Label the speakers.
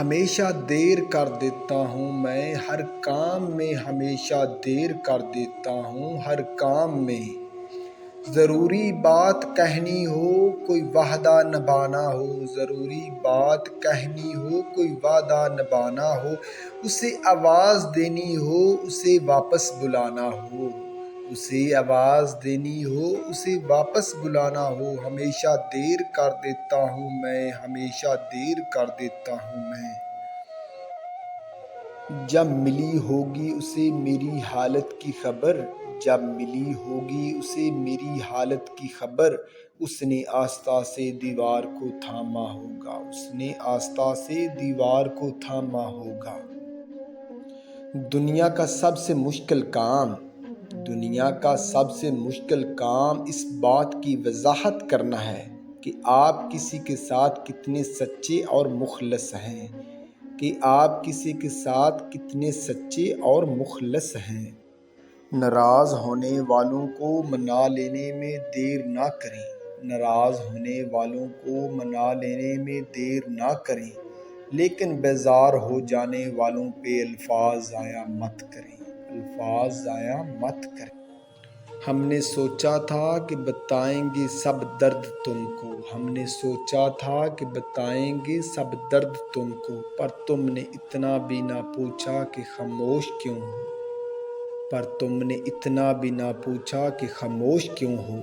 Speaker 1: ہمیشہ دیر کر دیتا ہوں میں ہر کام میں، ہمیشہ دیر کر دیتا ہوں ہر کام میں۔ ضروری بات کہنی ہو کوئی وعدہ نبھانا ہو، ضروری بات کہنی ہو کوئی وعدہ نبھانا ہو، اسے آواز دینی ہو اسے واپس بلانا ہو، اسے آواز دینی ہو اسے واپس بلانا ہو۔ ہمیشہ دیر کر دیتا ہوں میں، ہمیشہ دیر کر دیتا ہوں میں۔ جب ملی ہوگی اسے میری حالت کی خبر، جب ملی ہوگی اسے میری حالت کی خبر، اس نے آستہ سے دیوار کو تھاما ہوگا، اس نے آستہ سے دیوار کو تھاما ہوگا۔ دنیا کا سب سے مشکل کام، دنیا کا سب سے مشکل کام اس بات کی وضاحت کرنا ہے کہ آپ کسی کے ساتھ کتنے سچے اور مخلص ہیں، کہ آپ کسی کے ساتھ کتنے سچے اور مخلص ہیں۔ ناراض ہونے والوں کو منا لینے میں دیر نہ کریں، ناراض ہونے والوں کو منا لینے میں دیر نہ کریں، لیکن بیزار ہو جانے والوں پہ الفاظ ضائع مت کریں، الفاظ ضائع مت کریں۔ ہم نے سوچا تھا کہ بتائیں گے سب درد تم کو، ہم نے سوچا تھا کہ بتائیں گے سب درد تم کو، پر تم نے اتنا بھی نہ پوچھا کہ خاموش کیوں ہو، پر تم نے اتنا بھی نہ پوچھا کہ خاموش کیوں ہو۔